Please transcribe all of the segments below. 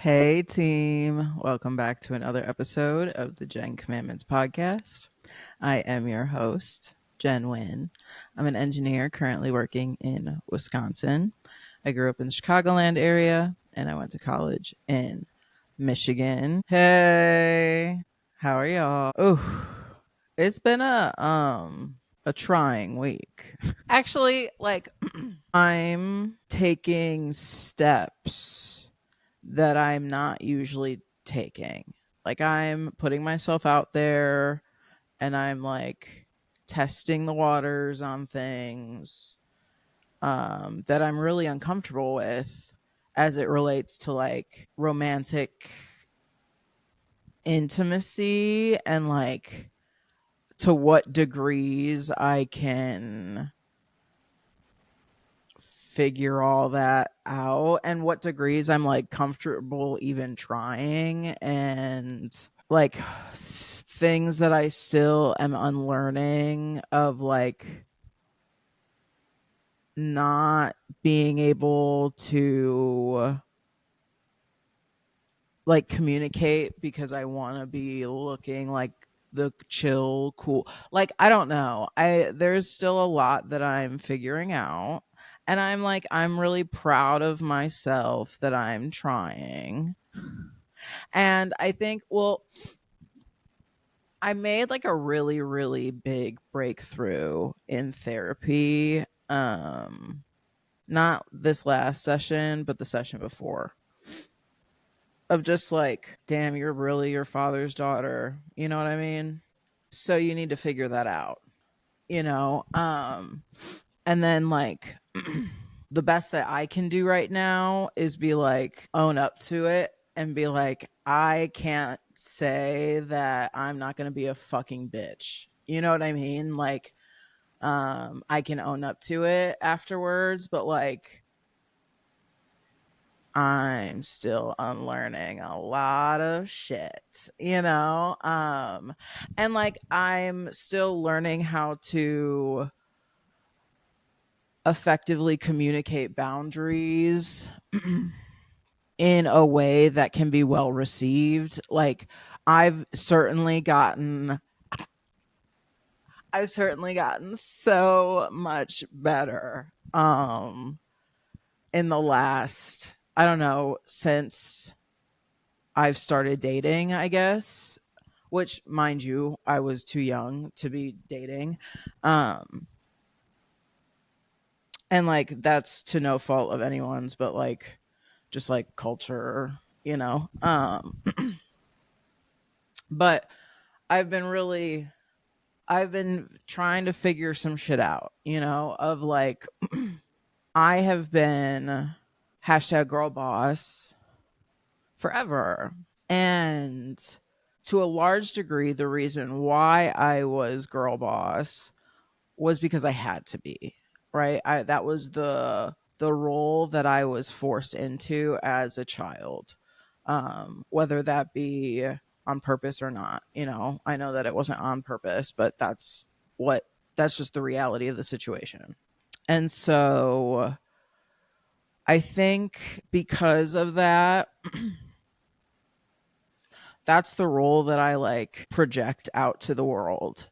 Hey, team. Welcome back to another episode of the Jenn Commandments podcast. I am your host, Jenn Wien. I'm an engineer currently working in Wisconsin. I grew up in the Chicagoland area and I went to college in Michigan. Hey, how are y'all? Oh, it's been a trying week. Actually, I'm taking steps that I'm not usually taking. Like I'm putting myself out there and I'm like testing the waters on things that I'm really uncomfortable with as it relates to like romantic intimacy and like to what degrees I can figure all that out and what degrees I'm like comfortable even trying and like things that I still am unlearning of like not being able to like communicate because I want to be looking like the chill cool, like I don't know, there's still a lot that I'm figuring out and I'm really proud of myself that I'm trying. And I think, well, I made like a really, really big breakthrough in therapy. Not this last session, but the session before. Of just like, damn, you're really your father's daughter. You know what I mean? So you need to figure that out, you know? And then like the best that I can do right now is be like, own up to it and be like, I can't say that I'm not going to be a fucking bitch. You know what I mean? Like, I can own up to it afterwards, but like, I'm still unlearning a lot of shit, you know? And like, I'm still learning how to effectively communicate boundaries in a way that can be well received. Like I've certainly gotten I've certainly gotten so much better in the last, I don't know, since I've started dating, I guess, which mind you, I was too young to be dating. Um and like that's to no fault of anyone's, but like just like culture, you know. But I've been really I've been trying to figure some shit out, you know, of like I have been hashtag girl boss forever. And to a large degree, the reason why I was girl boss was because I had to be, right? That was the role that I was forced into as a child, whether that be on purpose or not. You know, I know that it wasn't on purpose, but what that's just the reality of the situation. And so I think because of that, that's the role that I like project out to the world.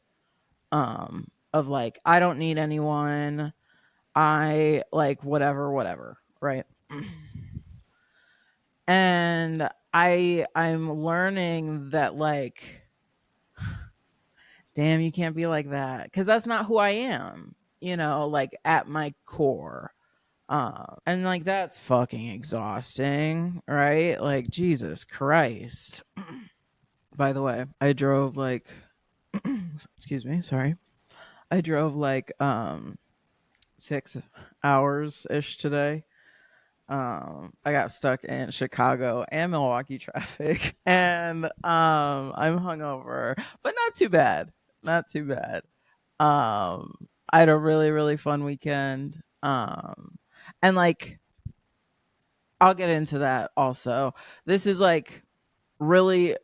Of like, I don't need anyone. I like whatever, right? And I'm learning that like, damn, you can't be like that because that's not who I am, you know, like at my core. And like that's fucking exhausting, right? Like Jesus Christ. By the way, I drove like excuse me, sorry. I drove like 6 hours ish today. I got stuck in Chicago and Milwaukee traffic and I'm hungover, but not too bad. Not too bad. I had a really, really fun weekend. And like I'll get into that also. This is like really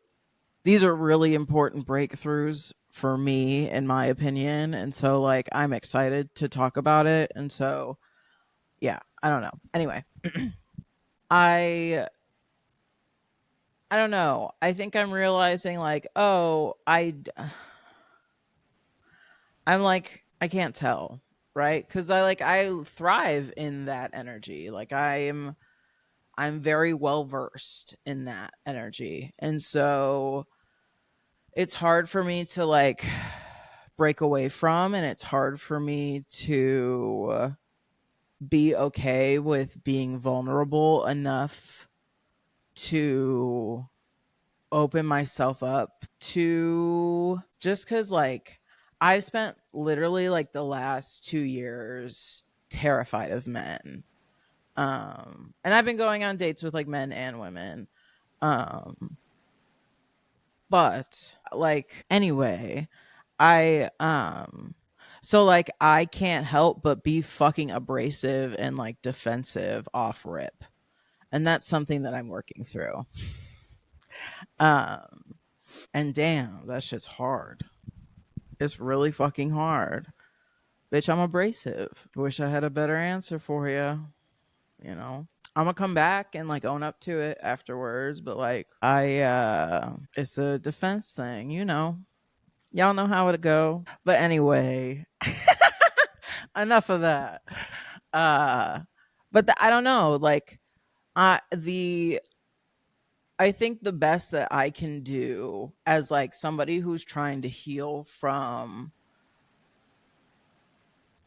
these are really important breakthroughs for me in my opinion, and so like I'm excited to talk about it. And so yeah, I don't know. Anyway, I I don't know. I think I'm realizing like, oh, I'm like I can't tell, right? Cuz I thrive in that energy. Like I'm very well versed in that energy. And so it's hard for me to like break away from, and it's hard for me to be okay with being vulnerable enough to open myself up to, just cuz like I've spent literally like the last 2 years terrified of men. And I've been going on dates with like men and women. Um but like anyway, I like I can't help but be fucking abrasive and like defensive off rip. And that's something that I'm working through. Um and damn, that shit's hard. It's really fucking hard. Bitch, I'm abrasive. Wish I had a better answer for you, you know. I'm gonna come back and like own up to it afterwards, but like it's a defense thing, you know. Y'all know how it go. But anyway, enough of that. Uh I don't know, like the I think the best that I can do as like somebody who's trying to heal from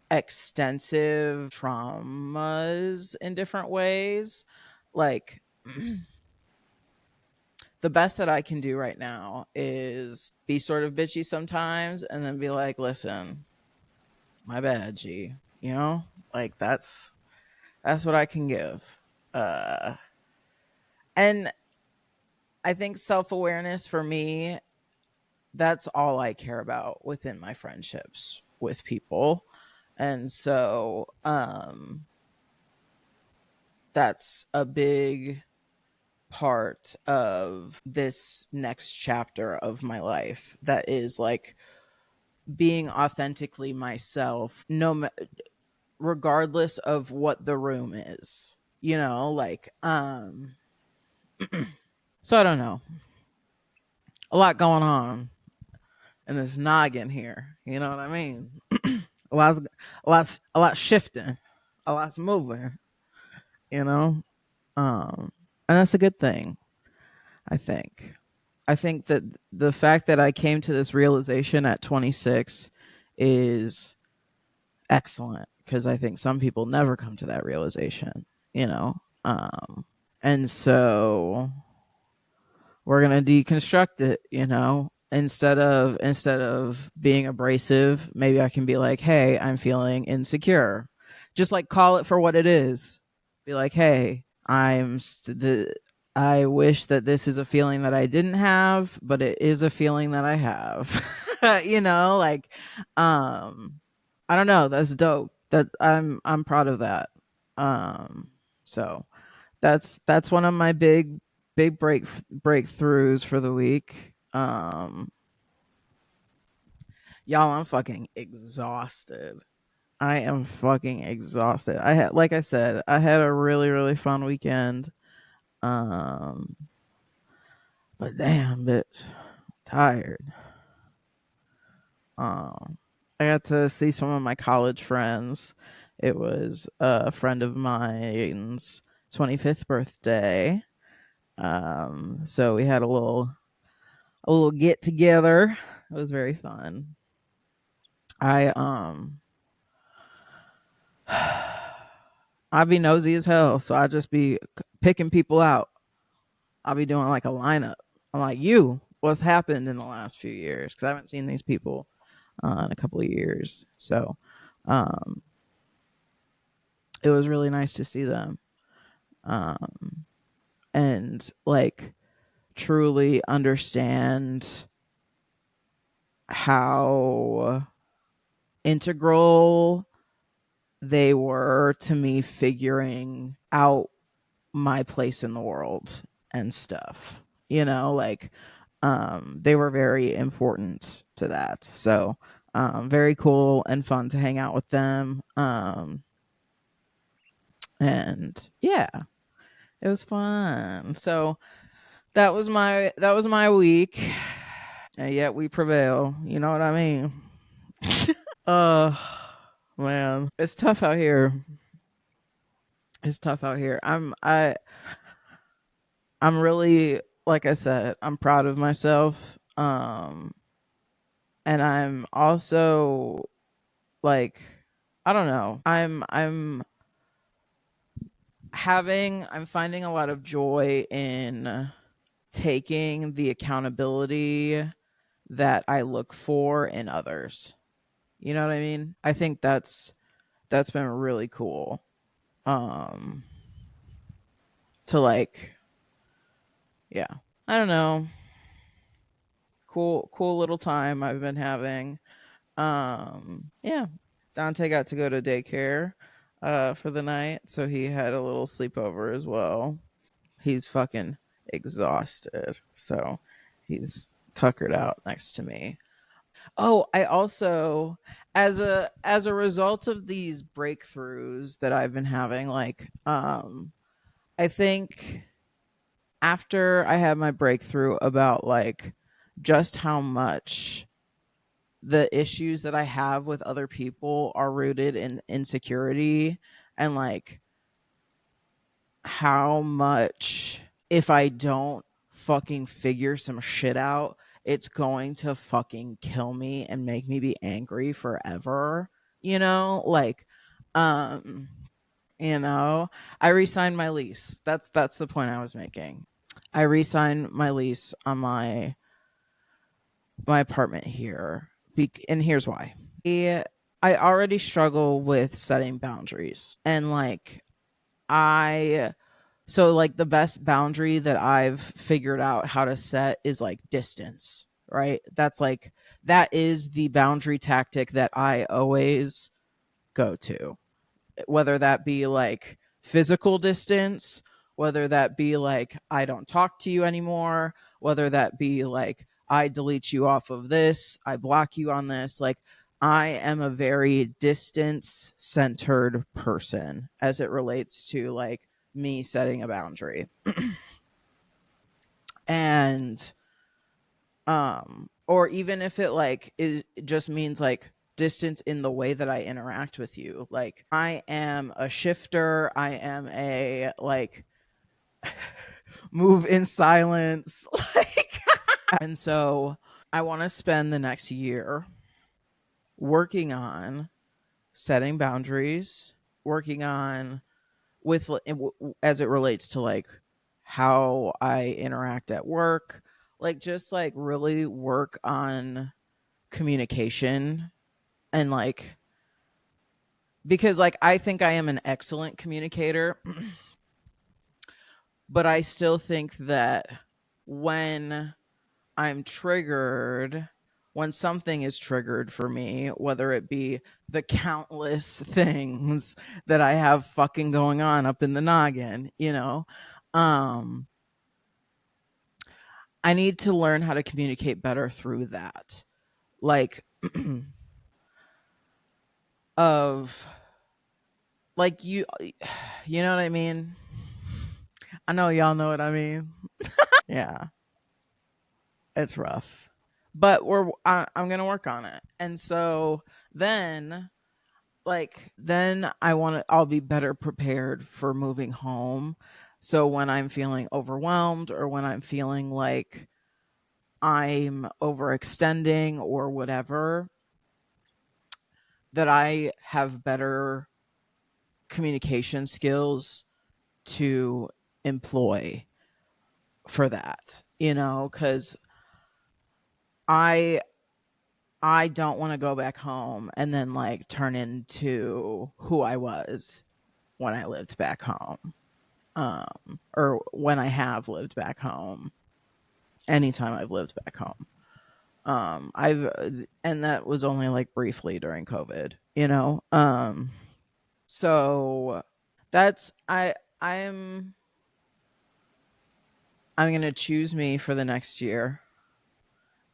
extensive traumas in different ways, like the best that I can do right now is be sort of bitchy sometimes and then be like, listen, my bad, G. You know? Like that's what I can give. Uh and I think self-awareness for me, that's all I care about within my friendships with people. And so that's a big part of this next chapter of my life, that is like being authentically myself, regardless of what the room is, you know, like so I don't know, a lot going on in this noggin here, you know what I mean. a lot's a lot shifting, a lot's moving, you know. And that's a good thing. I think i think that the fact that I came to this realization at 26 is excellent, because I think some people never come to that realization, you know. And so we're gonna deconstruct it, you know. Instead of being abrasive, maybe I can be like, hey, I'm feeling insecure. Just like call it for what it is. Be like, hey, I wish that this is a feeling that I didn't have, but it is a feeling that I have. You know, like I don't know, that's dope. That I'm proud of that. So that's one of my big breakthroughs for the week. Y'all, I'm fucking exhausted. I am fucking exhausted. Like I said, I had a really fun weekend. Um, but damn, bitch, tired. Um, I got to see some of my college friends. It was a friend of mine's 25th birthday. So we had a little get together. It was very fun. I I be nosy as hell, so I just be picking people out. I'll be doing like a lineup. I'm like, what's happened in the last few years? Because I haven't seen these people in a couple of years. So um, it was really nice to see them, um, and like truly understand how integral they were to me figuring out my place in the world and stuff. You know, like they were very important to that. So very cool and fun to hang out with them. And yeah, it was fun. So that was my week, and yet we prevail. You know what I mean? Uh, man, it's tough out here. It's tough out here. I'm really, like I said, I'm proud of myself. And I'm also like, I don't know. I'm finding a lot of joy in taking the accountability that I look for in others. You know what I mean? I think that's been really cool. Um to like, yeah. I don't know. Cool little time I've been having. Yeah. Dante got to go to daycare for the night, so he had a little sleepover as well. He's fucking exhausted. So he's tuckered out next to me. Oh, I also, as a result of these breakthroughs that I've been having, like I think after I had my breakthrough about like just how much the issues that I have with other people are rooted in insecurity, and like how much if I don't fucking figure some shit out, it's going to fucking kill me and make me be angry forever. You know, like, um, I re-signed my lease. That's the point I was making. I re-signed my lease on my apartment here, and here's why. I already struggle with setting boundaries, and like I so like the best boundary that I've figured out how to set is like distance, right? That is the boundary tactic that I always go to, whether that be like physical distance, whether that be like I don't talk to you anymore, whether that be like I delete you off of this, I block you on this. Like, I am a very distance centered person as it relates to like me setting a boundary. And or even if it like it just means like distance in the way that I interact with you. Like, I am a shifter, I am a like move in silence. Like, and so I want to spend the next year working on setting boundaries, working on with as it relates to like how I interact at work, like just like really work on communication, and like, because like I think I am an excellent communicator, but I still think that when I'm triggered, when something is triggered for me, whether it be the countless things that I have fucking going on up in the noggin, um, I need to learn how to communicate better through that. Like, of like you know what I mean? I know y'all know what I mean. Yeah, it's rough. But I'm going to work on it. And so then I'll be better prepared for moving home. So when I'm feeling overwhelmed, or when I'm feeling like I'm overextending or whatever, that I have better communication skills to employ for that, cuz I I don't want to go back home and then like turn into who I was when I lived back home. Or when I have lived back home, anytime I've lived back home. And that was only like briefly during COVID. So that's I'm going to choose me for the next year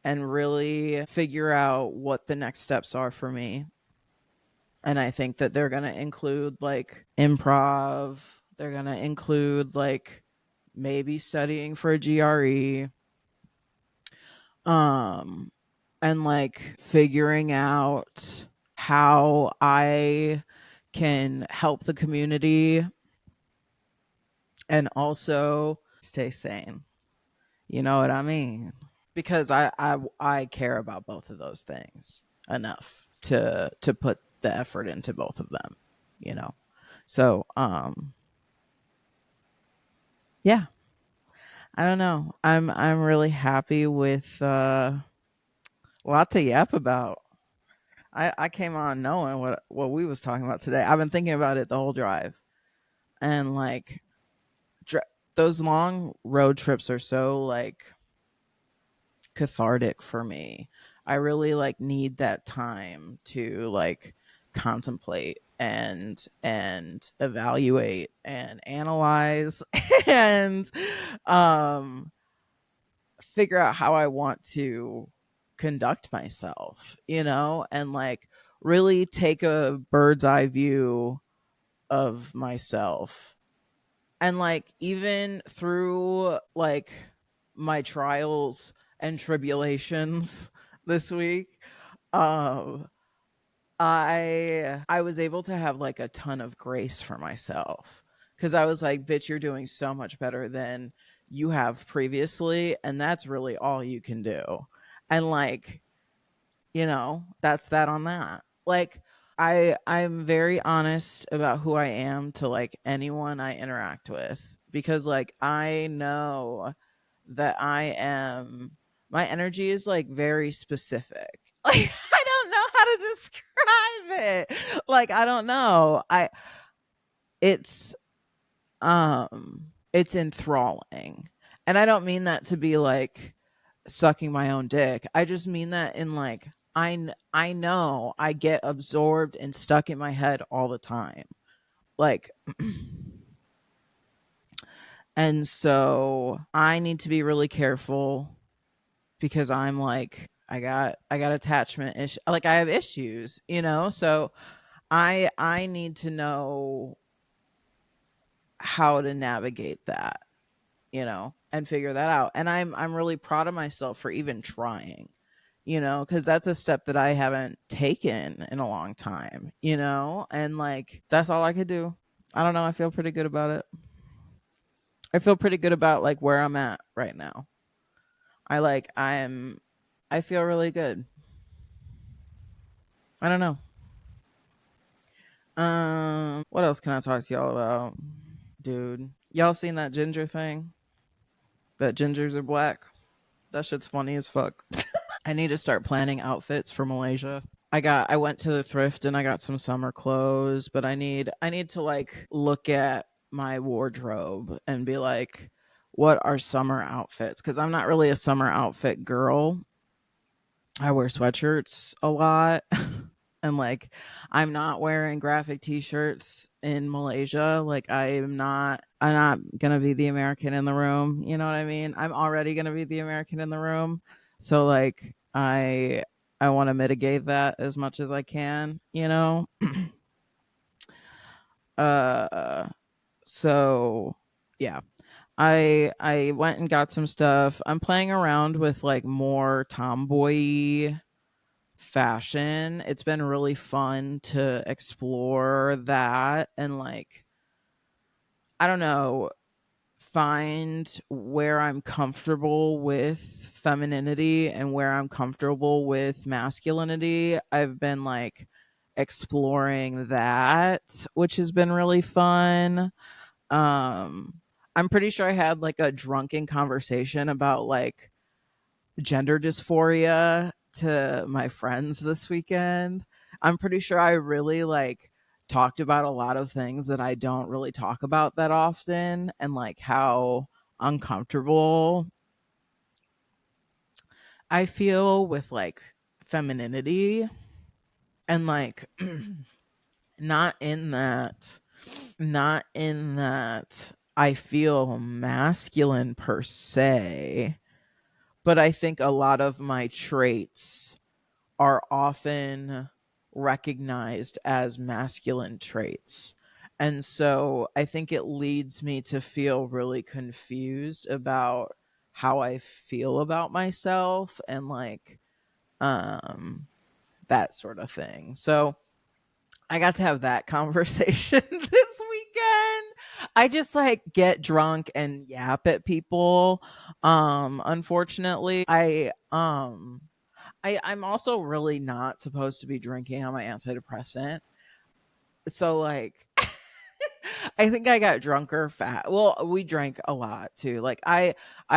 and really figure out what the next steps are for me. And I think that they're going to include like improv, they're going to include like maybe studying for a GRE, um, and like figuring out how I can help the community and also stay sane. You know what I mean? Because I care about both of those things enough to put the effort into both of them, you know. So, yeah, I don't know. I'm really happy with lots to yap about. I came on knowing what we was talking about today. I've been thinking about it the whole drive. And like dr- those long road trips are so like cathartic for me. I really like need that time to like contemplate and evaluate and analyze and um figure out how I want to conduct myself, you know, and like really take a bird's eye view of myself. And like even through like my trials and tribulations this week, um I was able to have like a ton of grace for myself, cuz I was like, bitch, you're doing so much better than you have previously, and that's really all you can do. And like, you know, that's that on that. Like I'm very honest about who I am to like anyone I interact with, because like I know that I am, my energy is like very specific. Like I don't know how to describe it. Like I don't know. I it's it's enthralling. And I don't mean that to be like sucking my own dick. I just mean that in like I know I get absorbed and stuck in my head all the time. Like and so I need to be really careful, because I'm like I got attachment issue, like I have issues, you know? So I need to know how to navigate that, you know, and figure that out. And I'm really proud of myself for even trying, you know, because that's a step that I haven't taken in a long time, you know, and like that's all I could do. I don't know. I feel pretty good about it. I feel pretty good about like where I'm at right now. I feel really good. I don't know. What else can I talk to y'all about? Dude, y'all seen that ginger thing? That gingers are black? That shit's funny as fuck. I need to start planning outfits for Malaysia. I went to the thrift and I got some summer clothes, but I need to like look at my wardrobe and be like, what are summer outfits? Cuz I'm not really a summer outfit girl. I wear sweatshirts a lot. And like I'm not wearing graphic t-shirts in Malaysia. Like I'm not going to be the American in the room, you know what I mean? I'm already going to be the American in the room. So like I want to mitigate that as much as I can, you know? Uh so yeah. I went and got some stuff. I'm playing around with like more tomboy fashion. It's been really fun to explore that and like I don't know, find where I'm comfortable with femininity and where I'm comfortable with masculinity. I've been like exploring that, which has been really fun. Um I'm pretty sure I had like a drunken conversation about like gender dysphoria to my friends this weekend. I'm pretty sure I really like talked about a lot of things that I don't really talk about that often, and like how uncomfortable I feel with like femininity, and like not in that not in that I feel masculine per se, but I think a lot of my traits are often recognized as masculine traits. And so I think it leads me to feel really confused about how I feel about myself and like um that sort of thing. So I got to have that conversation this weekend. I just like get drunk and yap at people. Unfortunately, I'm also really not supposed to be drinking on my antidepressant. So like I think I got drunker fat. Well, we drank a lot too. Like I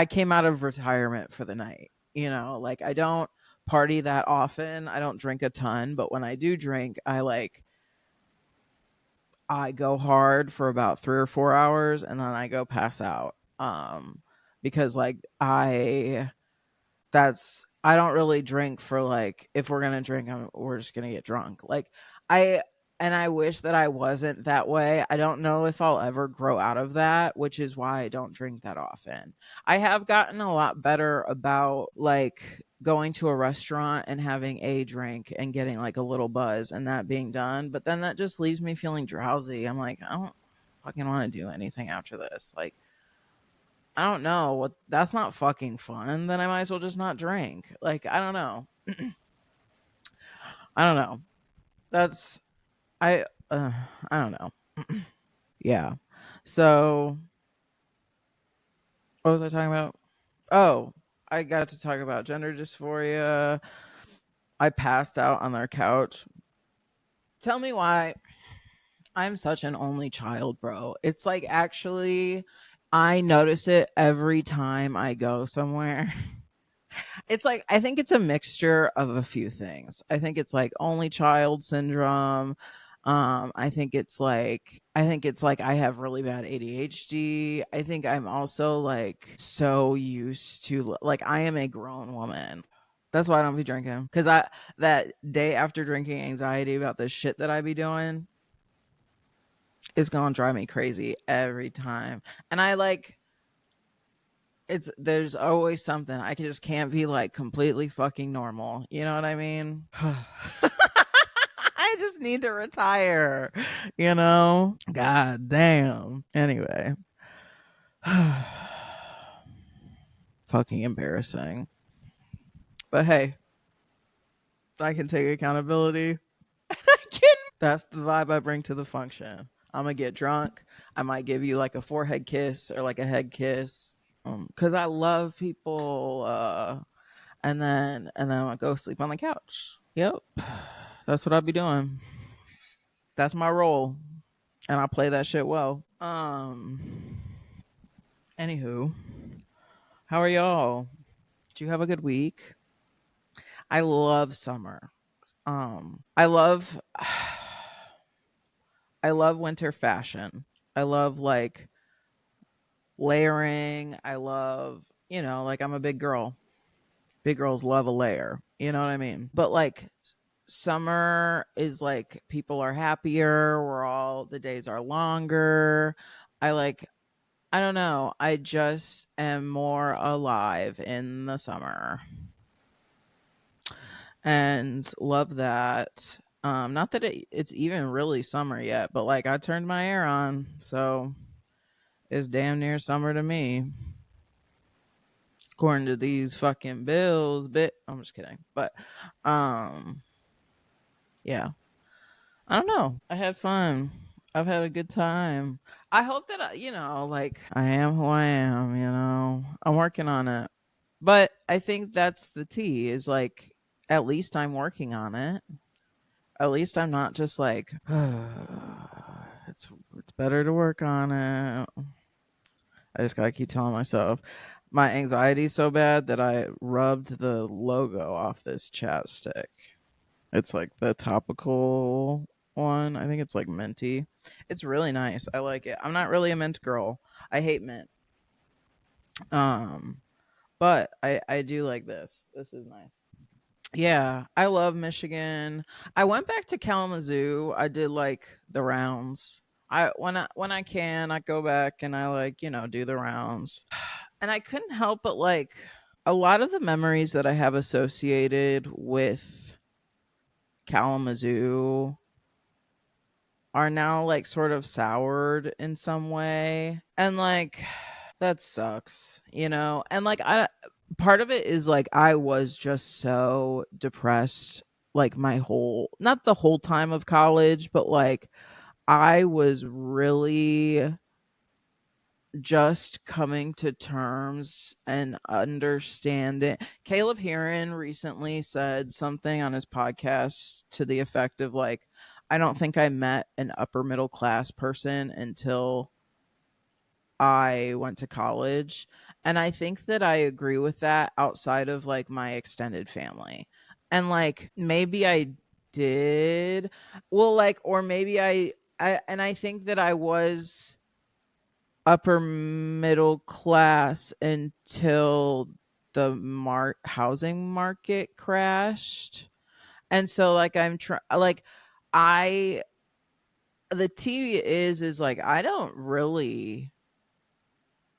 came out of retirement for the night. You know, like I don't party that often. I don't drink a ton, but when I do drink, I go hard for about 3 or 4 hours and then I go pass out. Because like I don't really drink for like if we're gonna drink, we're just gonna get drunk. Like I I wish that I wasn't that way. I don't know if I'll ever grow out of that, which is why I don't drink that often. I have gotten a lot better about like going to a restaurant and having a drink and getting like a little buzz and that being done, but then that just leaves me feeling drowsy. I'm like, I don't fucking want to do anything after this. Like I don't know what that's not fucking fun. Then I might as well just not drink. Like I don't know. I don't know. That's I don't know. Yeah. So what was I talking about? Oh, I got to talk about gender dysphoria. I passed out on their couch. Tell me why I'm such an only child, bro. It's like actually I notice it every time I go somewhere. It's like I think it's a mixture of a few things. I think it's like only child syndrome. I think it's like I have really bad ADHD. I think I'm also like so used to like I am a grown woman. That's why I don't be drinking because I that day after drinking anxiety about the shit that I be doing is gonna drive me crazy every time. And I like it's there's always something. I just can't be like completely fucking normal. You know what I mean? I just need to retire, you know? God damn. Anyway. Fucking embarrassing. But hey, I can take accountability. I can. That's the vibe I bring to the function. I'm gonna get drunk. I might give you like a forehead kiss or like a head kiss. Cause I love people and then I go sleep on the couch. Yep. That's what I'll be doing. That's my role. And I play that shit well. Anywho, how are y'all? Did you have a good week? I love summer. I love I love winter fashion. I love like layering. I love, like I'm a big girl. Big girls love a layer. You know what I mean? But like summer is like people are happier. The days are longer. I like, I don't know. I just am more alive in the summer and love that. Not that it's even really summer yet, but like I turned my air on. So it's damn near summer to me. According to these fucking bills, but I'm just kidding. But um yeah, I don't know. I had fun. I've had a good time. I hope that like I am who I am, I'm working on it. But I think that's the T is like at least I'm working on it. At least I'm not just like it's better to work on it. I just gotta keep telling myself. My anxiety's so bad that I rubbed the logo off this chapstick. It's like the topical one. I think it's like minty. It's really nice. I like it. I'm not really a mint girl. I hate mint. Um, but I do like this. This is nice. Yeah, I love Michigan. I went back to Kalamazoo. I did like the rounds. I when I can, I go back and I like, do the rounds. And I couldn't help but like a lot of the memories that I have associated with Kalamazoo are now like sort of soured in some way. And like that sucks, you know? And like I part of it is like I was just so depressed like my whole not the whole time of college, but like I was really just coming to terms and understanding. Caleb Heron recently said something on his podcast to the effect of like, I don't think I met an upper middle class person until I went to college. And I think that I agree with that outside of like my extended family. And like maybe I did. Well, like, or maybe and I think that I was upper middle class until the housing market crashed. And so like I'm trying like I the tea is like I don't really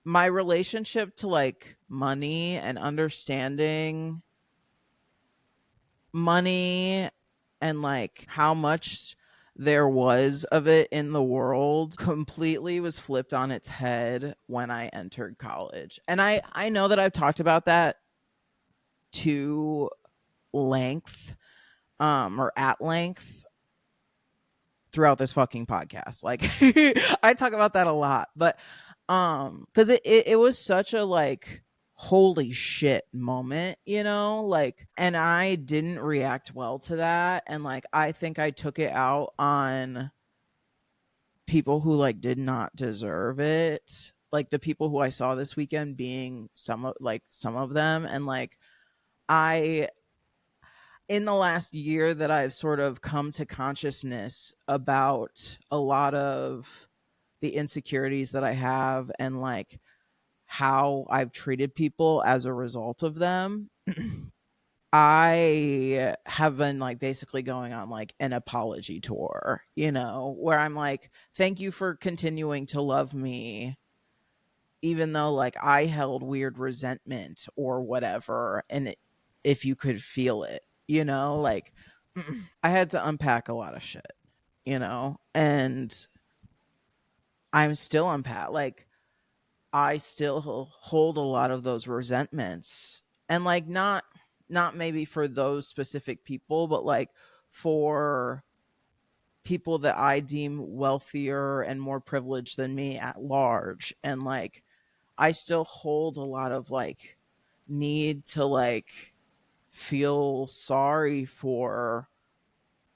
my relationship to like money and understanding money and like how much there was of it in the world completely was flipped on its head when I entered college. And I know that I've talked about that to length or at length throughout this fucking podcast. Like I talk about that a lot, but cuz it was such a like holy shit moment, you know? Like and I didn't react well to that and like I think I took it out on people who like did not deserve it. Like the people who I saw this weekend being some of them and like I in the last year that I've sort of come to consciousness about a lot of the insecurities that I have and like how I've treated people as a result of them. I have been like basically going on like an apology tour, you know, where I'm like, thank you for continuing to love me, even though like I held weird resentment or whatever. And if you could feel it, you know, like I had to unpack a lot of shit, you know, and I'm still unpack like I still hold a lot of those resentments and like not maybe for those specific people, but like for people that I deem wealthier and more privileged than me at large. And like I still hold a lot of like need to like feel sorry for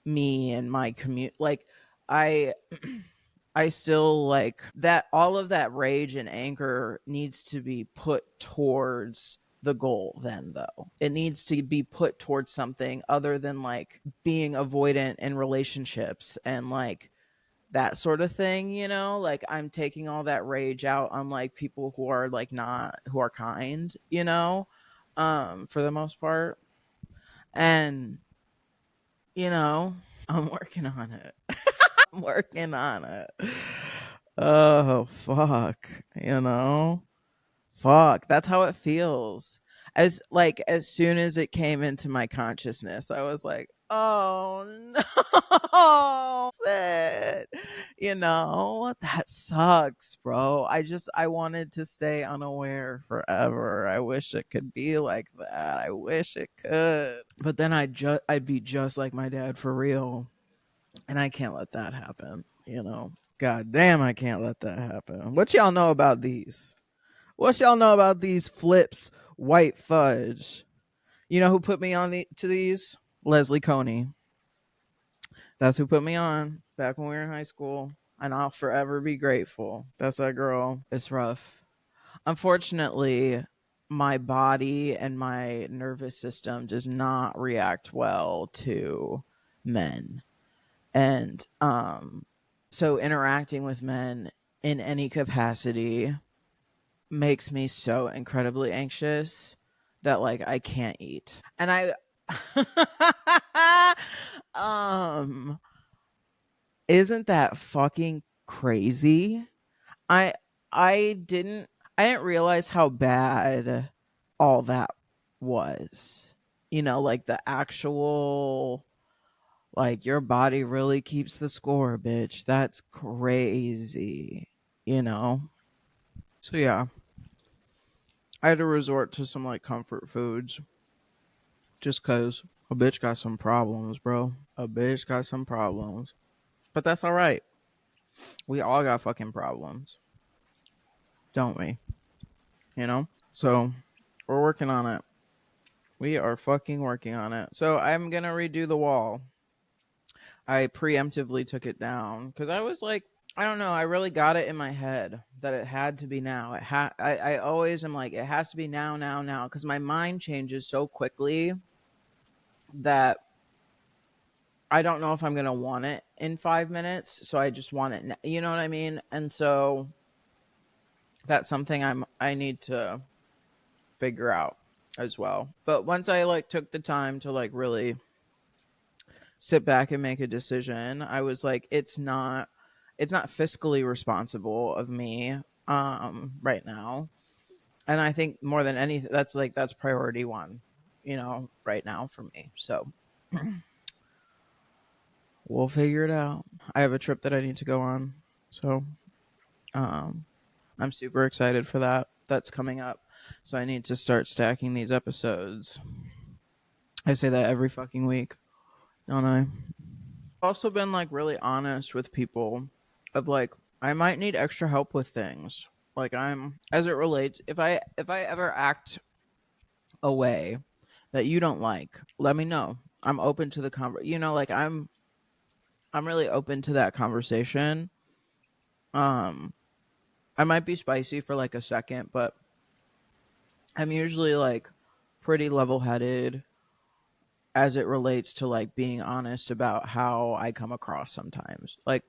me and my commute like I I still like that all of that rage and anger needs to be put towards the goal then though. It needs to be put towards something other than like being avoidant in relationships and like that sort of thing, you know? Like I'm taking all that rage out on like people who are like not who are kind, you know? For the most part. And you know, I'm working on it. I'm working on it. Oh, fuck. You know? Fuck. That's how it feels. As like as soon as it came into my consciousness, I was like, oh no. It. You know, that sucks, bro. I wanted to stay unaware forever. I wish it could be like that. I wish it could. But then I'd be just like my dad for real. And I can't let that happen, you know. God damn, I can't let that happen. What y'all know about these? What y'all know about these flips white fudge? You know who put me on to these? Leslie Coney. That's who put me on back when we were in high school. And I'll forever be grateful. That's that girl. It's rough. Unfortunately, my body and my nervous system does not react well to men. And so interacting with men in any capacity makes me so incredibly anxious that like I can't eat. And I um isn't that fucking crazy? I I didn't realize how bad all that was. You know, like the actual Like, your body really keeps the score, bitch. That's crazy, you know? So, yeah, I had to resort to some like comfort foods just because a bitch got some problems, bro. A bitch got some problems. But that's all right. We all got fucking problems, don't we? You know? So, we're working on it. We are fucking working on it. So, I'm going to redo the wall. I preemptively took it down because I was like, I don't know. I really got it in my head that it had to be now. I always am like, it has to be now, now, now, because my mind changes so quickly that I don't know if I'm gonna want it in 5 minutes. So I just want it. You know what I mean? And so that's something I need to figure out as well. But once I like took the time to like really sit back and make a decision, I was like, it's not fiscally responsible of me right now. And I think more than anything, that's priority one, right now for me. So we'll figure it out. I have a trip that I need to go on. So um I'm super excited for that. That's coming up. So I need to start stacking these episodes. I say that every fucking week, don't I? Also been like really honest with people of like I might need extra help with things. Like I'm as it relates if I ever act a way that you don't like, let me know. I'm open to the like I'm really open to that conversation. Um I might be spicy for like a second, but I'm usually like pretty level-headed as it relates to like being honest about how I come across sometimes. Like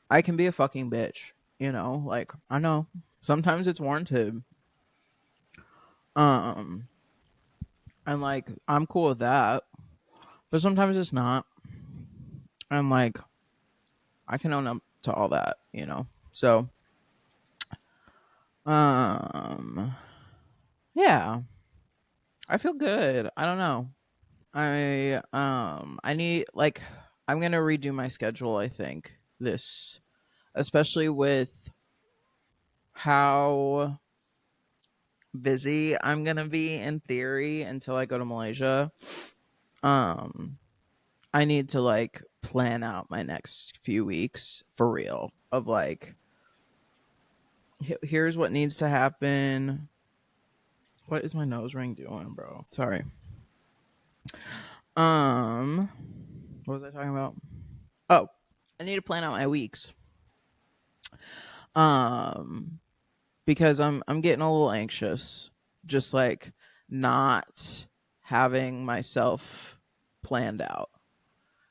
I can be a fucking bitch, like I know sometimes it's warranted. Um and like I'm cool with that, but sometimes it's not. And like I can own up to all that. So um yeah, I feel good. I don't know. I need like I'm going to redo my schedule, I think. This especially with how busy I'm going to be in theory until I go to Malaysia. Um I need to like plan out my next few weeks for real of like here's what needs to happen. What is my nose ring doing, bro? Sorry. Um what was I talking about? Oh, I need to plan out my weeks. Um because I'm getting a little anxious just like not having myself planned out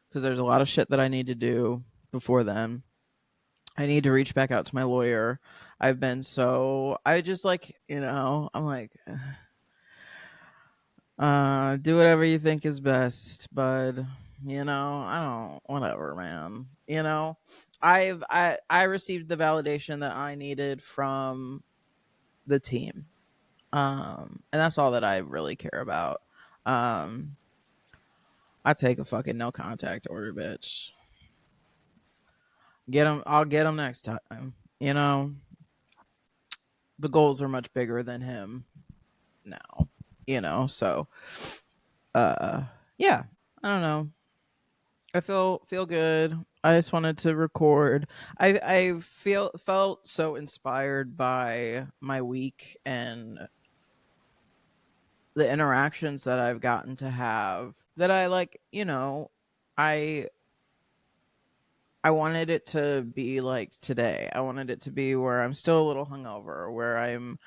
because there's a lot of shit that I need to do before then. I need to reach back out to my lawyer. I just like, I'm like, do whatever you think is best, bud. I don't, whatever, man. I received the validation that I needed from the team. And that's all that I really care about. Um, I take a fucking no contact order, bitch. I'll get him next time. You know, the goals are much bigger than him now. So uh yeah, I don't know. I feel good. I just wanted to record. I felt so inspired by my week and the interactions that I've gotten to have that I like, I I wanted it to be like today. I wanted it to be where I'm still a little hungover, where I'm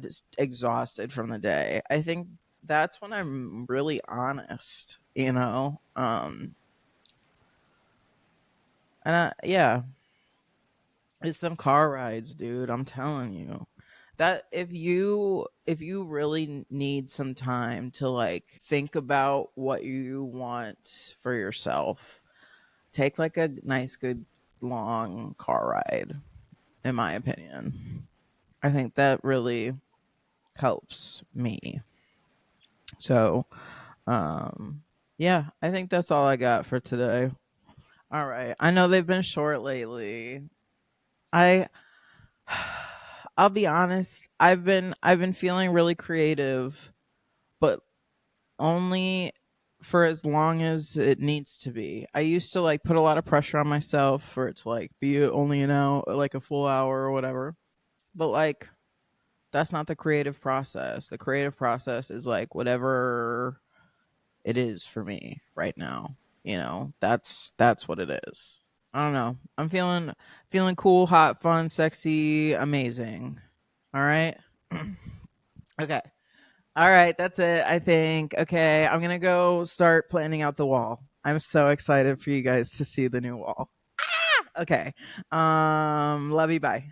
just exhausted from the day. I think that's when I'm really honest. Yeah, it's them car rides, dude. I'm telling you that if you really need some time to like think about what you want for yourself, take like a nice, good, long car ride. In my opinion, I think that really helps me. So, um, Yeah, I think that's all I got for today. All right. I know they've been short lately. I I'll be honest, I've been feeling really creative, but only for as long as it needs to be. I used to like put a lot of pressure on myself for it to like be only an hour, like a full hour or whatever. But like that's not the creative process. The creative process is like whatever it is for me right now. That's what it is. I don't know. I'm feeling cool, hot, fun, sexy, amazing. All right. Okay. All right, that's it, I think. Okay, I'm going to go start planning out the wall. I'm so excited for you guys to see the new wall. Okay. Love you, bye.